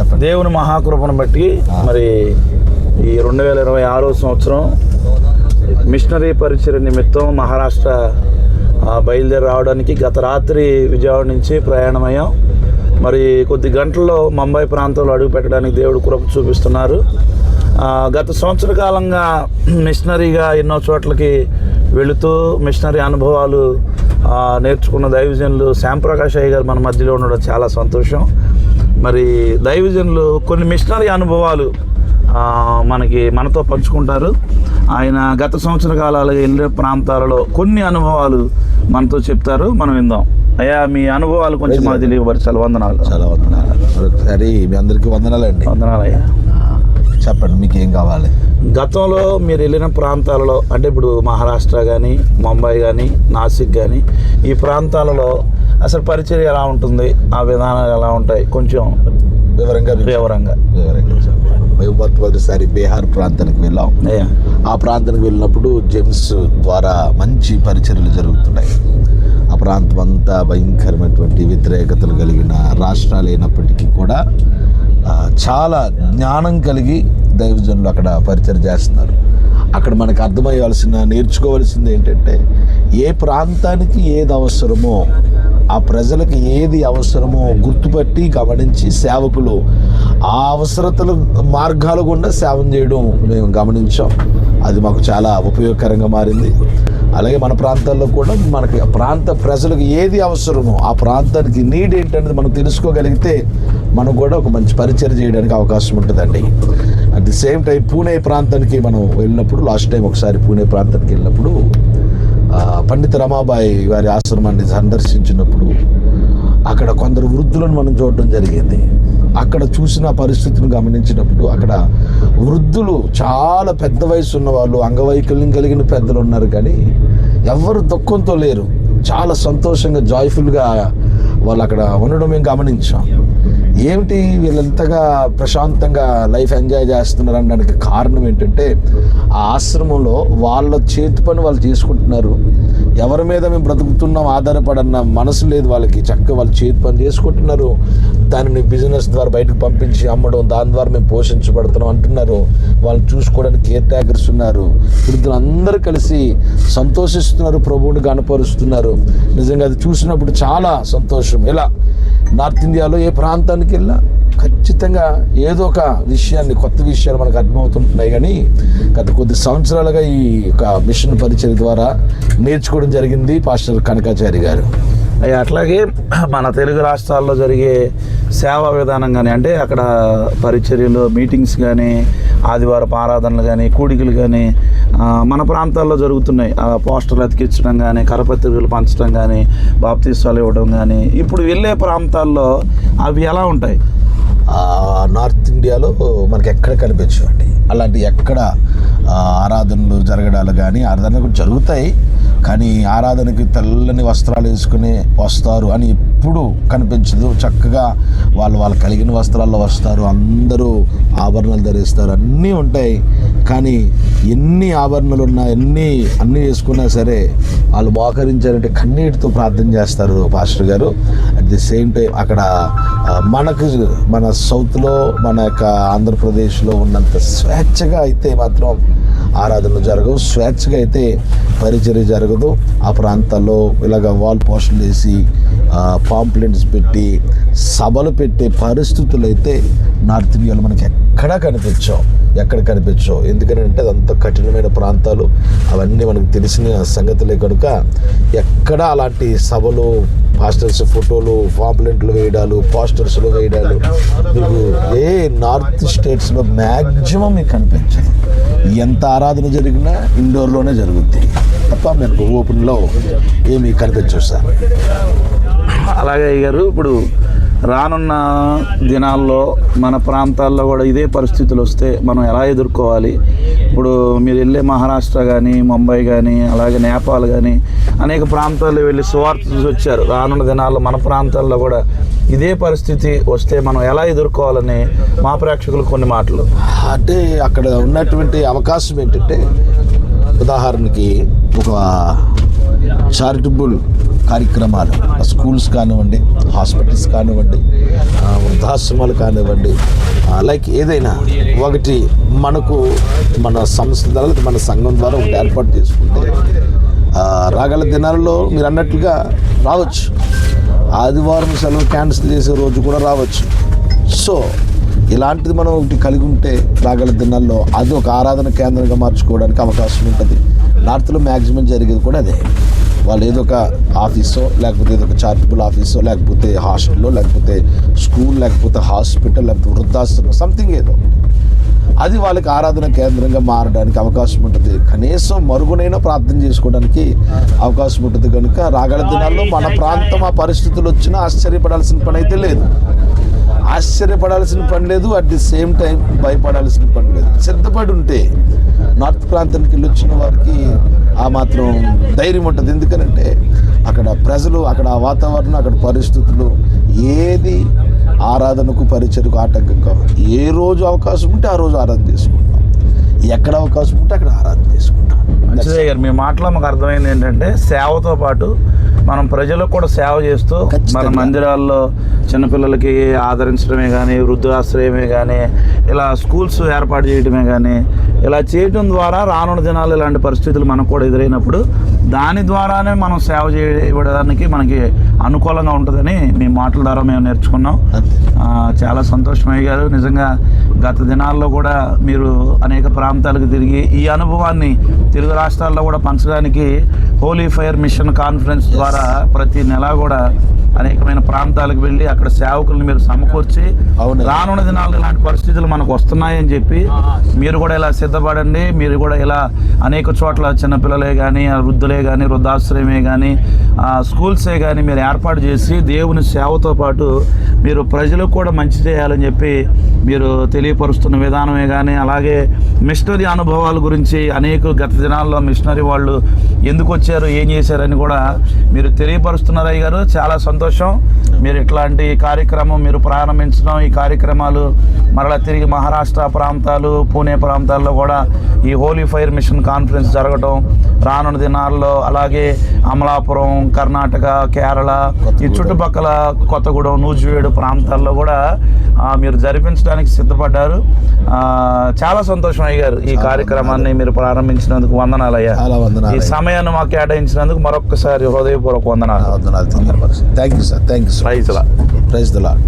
చెప్పండి. దేవుని మహాకృపను బట్టి మరి ఈ 2026 సంవత్సరం మిషనరీ పరిచయ నిమిత్తం మహారాష్ట్ర బయలుదేరి రావడానికి గత రాత్రి విజయవాడ నుంచి ప్రయాణమయ్యాం. మరి కొద్ది గంటల్లో ముంబై ప్రాంతంలో అడుగు పెట్టడానికి దేవుడు కృప చూపిస్తున్నారు. గత సంవత్సర కాలంగా మిషనరీగా ఎన్నో చోట్లకి వెళుతూ మిషనరీ అనుభవాలు నేర్చుకున్న దైవజనులు శ్యాంప్రకాష్ అయ్య గారు మన మధ్యలో ఉండడం చాలా సంతోషం. మరి దైవజనులు కొన్ని మిషనరీ అనుభవాలు మనతో పంచుకుంటారు. ఆయన గత సంవత్సర కాలాలు వెళ్ళే ప్రాంతాలలో కొన్ని అనుభవాలు మనతో చెప్తారు. మనం విందాం. అయ్యా, మీ అనుభవాలు కొంచెం మాకు తెలియపరచాలి. వందనాలు. చాలా వందనాలు. మరొకసారి మీ అందరికీ వందనాలండి. వందనాలు అయ్యా. చెప్పండి, మీకు ఏం కావాలి? గతంలో మీరు వెళ్ళిన ప్రాంతాలలో, అంటే ఇప్పుడు మహారాష్ట్ర కానీ, ముంబై కానీ, నాసిక్ కానీ, ఈ ప్రాంతాలలో అసలు పరిచర్య ఎలా ఉంటుంది, ఆ విధానాలు ఎలా ఉంటాయి, కొంచెం వివరంగా మొదటిసారి బీహార్ ప్రాంతానికి వెళ్ళాం. ఆ ప్రాంతానికి వెళ్ళినప్పుడు జెమ్స్ ద్వారా మంచి పరిచర్యలు జరుగుతున్నాయి. ఆ ప్రాంతం అంతా భయంకరమైనటువంటి వ్యతిరేకతలు కలిగిన రాష్ట్రాలు అయినప్పటికీ కూడా చాలా జ్ఞానం కలిగి దైవజనులు అక్కడ పరిచయం చేస్తున్నారు. అక్కడ మనకు నేర్చుకోవాల్సింది ఏంటంటే, ఏ ప్రాంతానికి ఏది అవసరమో, ఆ ప్రజలకు ఏది అవసరమో గుర్తుపట్టి గమనించి సేవకులు ఆ అవసరతల మార్గాల గుండా సేవం చేయడం మేము గమనించాం. అది మాకు చాలా ఉపయోగకరంగా మారింది. అలాగే మన ప్రాంతాల్లో కూడా మనకి ప్రాంత ప్రజలకు ఏది అవసరమో, ఆ ప్రాంతానికి నీడ్ ఏంటనేది మనం తెలుసుకోగలిగితే మనం కూడా ఒక మంచి పరిచయం చేయడానికి అవకాశం ఉంటుందండి. At the same time Pune ప్రాంతానికి మనం వెళ్ళినప్పుడు, లాస్ట్ టైం ఒకసారి పూణే ప్రాంతానికి వెళ్ళినప్పుడు పండిత రమాబాయి వారి ఆశ్రమాన్ని సందర్శించినప్పుడు అక్కడ కొందరు వృద్ధులను మనం చూడటం జరిగింది. అక్కడ చూసిన పరిస్థితిని గమనించినప్పుడు అక్కడ వృద్ధులు చాలా పెద్ద వయసు ఉన్న వాళ్ళు, అంగవైకల్యం కలిగిన పెద్దలు ఉన్నారు, కానీ ఎవరు దుఃఖంతో లేరు. చాలా సంతోషంగా జాయ్ఫుల్గా వాళ్ళు అక్కడ ఉండడం మేము గమనించాం. ఏమిటి వీళ్ళంతగా ప్రశాంతంగా లైఫ్ ఎంజాయ్ చేస్తున్నారు అనడానికి కారణం ఏంటంటే, ఆ ఆశ్రమంలో వాళ్ళ చేతి పని వాళ్ళు చేసుకుంటున్నారు. ఎవరి మీద మేము బ్రతుకుతున్నాం ఆధారపడన్న మనసు లేదు వాళ్ళకి. చక్కగా వాళ్ళు చేతి పని చేసుకుంటున్నారు. దానిని బిజినెస్ ద్వారా బయటకు పంపించి అమ్మడం, దాని ద్వారా మేము పోషించబడుతున్నాం అంటున్నారు. వాళ్ళు చూసుకోవడానికి కేర్ టేకర్స్ ఉన్నారు. వృద్ధులు అందరూ కలిసి సంతోషిస్తున్నారు, ప్రభువుని గణపరుస్తున్నారు. నిజంగా అది చూసినప్పుడు చాలా సంతోషం. ఇలా నార్త్ ఇండియాలో ఏ ప్రాంతానికి వెళ్ళినా ఖచ్చితంగా ఏదో ఒక విషయాన్ని, కొత్త విషయాలు మనకు అర్థమవుతుంటున్నాయి. కానీ గత కొద్ది సంవత్సరాలుగా ఈ యొక్క మిషన్ పరిచర్య ద్వారా నేర్చుకోవడం జరిగింది పాస్టర్ కనకాచారి గారు. అట్లాగే మన తెలుగు రాష్ట్రాల్లో జరిగే సేవా విధానం కానీ, అంటే అక్కడ పరిచర్యలు, మీటింగ్స్ కానీ, ఆదివారపు ఆరాధనలు కానీ, కూడికలు కానీ మన ప్రాంతాల్లో జరుగుతున్నాయి. పోస్టర్లు అతికించడం కానీ, కరపత్రికలు పంచడం కానీ, బాప్తీసాలు ఇవ్వడం కానీ, ఇప్పుడు వెళ్ళే ప్రాంతాల్లో అవి ఎలా ఉంటాయి? నార్త్ ఇండియాలో మనకి ఎక్కడ కనిపించవు అండి అలాంటి. ఎక్కడ ఆరాధనలు జరగడాలు కానీ, ఆరాధనలు కూడా జరుగుతాయి, కానీ ఆరాధనకి తెల్లని వస్త్రాలు వేసుకుని వస్తారు అని ఎప్పుడు కనిపించదు. చక్కగా వాళ్ళు కలిగిన వస్త్రాల్లో వస్తారు. అందరూ ఆభరణాలు ధరిస్తారు, అన్నీ ఉంటాయి. కానీ ఎన్ని ఆభరణాలు ఉన్నా, అన్నీ వేసుకున్నా సరే వాళ్ళు మోకరించారంటే కన్నీటితో ప్రార్థన చేస్తారు పాస్టర్ గారు. అట్ ది సేమ్ టైం అక్కడ మన సౌత్లో, మన యొక్క ఆంధ్రప్రదేశ్లో ఉన్నంత స్వేచ్ఛగా అయితే మాత్రం ఆరాధనలు జరగవు, స్వేచ్ఛగా అయితే పరిచర్య జరగదు. ఆ ప్రాంతాల్లో ఇలాగ వాల్ పోస్టులు వేసి, పాంప్లెంట్స్ పెట్టి, సభలు పెట్టే పరిస్థితులు అయితే నార్త్ ఇండియాలో మనకి ఎక్కడ కనిపించవు. ఎందుకంటే అదంతా కఠినమైన ప్రాంతాలు, అవన్నీ మనకు తెలిసిన సంగతులే కనుక ఎక్కడ అలాంటి సభలు, పాస్టర్స్ ఫోటోలు, పాంప్లెంట్లు వేయడాలు, పోస్టర్స్లో వేయడాలు మీకు ఏ నార్త్ స్టేట్స్లో మ్యాక్సిమం మీకు కనిపించదు. ఎంత ఆరాధన జరిగినా ఇండోర్లోనే జరుగుద్ది తప్ప మీకు ఓపెన్లో ఏమీ కనిపించవు సార్. అలాగే గారు, ఇప్పుడు రానున్న దినాల్లో మన ప్రాంతాల్లో కూడా ఇదే పరిస్థితులు వస్తే మనం ఎలా ఎదుర్కోవాలి? ఇప్పుడు మీరు వెళ్ళే మహారాష్ట్ర కానీ, ముంబై కానీ, అలాగే నేపాల్ కానీ అనేక ప్రాంతాల్లో వెళ్ళి సువార్త చూసి వచ్చారు. రానున్న దినాల్లో మన ప్రాంతాల్లో కూడా ఇదే పరిస్థితి వస్తే మనం ఎలా ఎదుర్కోవాలని మా ప్రేక్షకులు కొన్ని మాటలు. అంటే అక్కడ ఉన్నటువంటి అవకాశం ఏంటంటే, ఉదాహరణకి ఒక చారిటబుల్ కార్యక్రమాలు, స్కూల్స్ కానివ్వండి, హాస్పిటల్స్ కానివ్వండి, వృద్ధాశ్రమాలు కానివ్వండి, లైక్ ఏదైనా ఒకటి మనకు మన సంస్థ ద్వారా, మన సంఘం ద్వారా ఒకటి ఏర్పాటు చేసుకుంటే రాగల దినాల్లో మీరు అన్నట్లుగా రావచ్చు. ఆదివారం సెలవు క్యాన్సిల్ చేసే రోజు కూడా రావచ్చు. సో ఇలాంటిది మనం ఒకటి కలిగి ఉంటే రాగల దినాల్లో అది ఒక ఆరాధన కేంద్రంగా మార్చుకోవడానికి అవకాశం ఉంటుంది. నార్త్లో మ్యాక్సిమం జరిగేది కూడా అదే. వాళ్ళు ఏదో ఒక ఆఫీసో, లేకపోతే ఏదో ఒక చారిటబుల్ ఆఫీసో, లేకపోతే హాస్టల్లో, లేకపోతే స్కూల్, లేకపోతే హాస్పిటల్, లేకపోతే వృద్ధాశ్రమం, సంథింగ్ ఏదో అది వాళ్ళకి ఆరాధన కేంద్రంగా మారడానికి అవకాశం ఉంటుంది. కనీసం మరుగునైనా ప్రార్థన చేసుకోవడానికి అవకాశం ఉంటుంది. కనుక రాగల దినాల్లో మన ప్రాంతం ఆ పరిస్థితులు వచ్చినా ఆశ్చర్యపడాల్సిన పని అయితే లేదు. ఆశ్చర్యపడాల్సిన పని లేదు, అట్ ది సేమ్ టైం భయపడాల్సిన పని లేదు. సిద్ధపడి ఉంటే నార్త్ ప్రాంతానికి వెళ్ళి వచ్చిన వారికి ఆ మాత్రం ధైర్యం ఉంటుంది. ఎందుకనంటే అక్కడ ప్రజలు, అక్కడ వాతావరణం, అక్కడ పరిస్థితులు ఏది ఆరాధనకు పరిచయకు ఆటంకంగా, ఏ రోజు అవకాశం ఉంటే ఆ రోజు ఆరాధన చేసుకుంటాం, ఎక్కడ అవకాశం ఉంటే అక్కడ ఆరాధన చేసుకుంటాం. మంచిదే గారు, మీ మాటలో మాకు అర్థమైంది ఏంటంటే సేవతో పాటు మనం ప్రజలకు కూడా సేవ చేస్తూ మన మందిరాల్లో చిన్నపిల్లలకి ఆదరించడమే కానీ, వృద్ధాశ్రయమే కానీ, ఇలా స్కూల్స్ ఏర్పాటు చేయడమే కానీ, ఇలా చేయడం ద్వారా రానున్న దినాలు ఇలాంటి పరిస్థితులు మనకు కూడా ఎదురైనప్పుడు దాని ద్వారానే మనం సేవ చేయడానికి మనకి అనుకూలంగా ఉంటుందని మీ మాటల ద్వారా మేము నేర్చుకున్నాం. చాలా సంతోషమయ్య గారు. నిజంగా గత దినాల్లో కూడా మీరు అనేక ప్రాంతాలకు తిరిగి ఈ అనుభవాన్ని తెలుగు రాష్ట్రాల్లో కూడా పంచడానికి హోలీ ఫైర్ మిషన్ కాన్ఫరెన్స్ ద్వారా ప్రతి నెల కూడా అనేకమైన ప్రాంతాలకు వెళ్ళి అక్కడ సేవకులను మీరు సమకూర్చి రానున్న దినాలు ఇలాంటి పరిస్థితులు మనకు వస్తున్నాయని చెప్పి మీరు కూడా ఇలా సిద్ధపడండి. మీరు కూడా ఇలా అనేక చోట్ల చిన్నపిల్లలే కానీ, వృద్ధులే కానీ, వృద్ధాశ్రయమే కానీ, స్కూల్సే కానీ మీరు ఏర్పాటు చేసి దేవుని సేవతో పాటు మీరు ప్రజలకు కూడా మంచి చేయాలని చెప్పి మీరు తెలియపరుస్తున్న విధానమే కానీ, అలాగే మిషనరీ అనుభవాల గురించి అనేక గత దినాల్లో మిషనరీ వాళ్ళు ఎందుకు వచ్చారు, ఏం చేశారని కూడా మీరు తెలియపరుస్తున్నారు అయ్య గారు. చాలా సంతోషం. మీరు ఇట్లాంటి కార్యక్రమం మీరు ప్రారంభించడం, ఈ కార్యక్రమాలు మరలా తిరిగి మహారాష్ట్ర ప్రాంతాలు, పూణే ప్రాంతాల్లో కూడా ఈ హోలీ ఫైర్ మిషన్ కాన్ఫరెన్స్ జరగడం రానున్న దినాల్లో, అలాగే అమలాపురం, కర్ణాటక, కేరళ, ఈ చుట్టుపక్కల కొత్తగూడెం, నూజివేడు ప్రాంతాల్లో కూడా మీరు జరిపించడానికి సిద్ధపడ్డారు. చాలా సంతోషం అయ్య గారు. ఈ కార్యక్రమాన్ని మీరు ప్రారంభించినందుకు వందనాలు అయ్యా. ఈ సమయాన్ని మాకు కేటాయించినందుకు మరొకసారి హృదయపూర్వక వందనాలు. Thank you sir. Thank you. Praise the Lord. Praise the lord.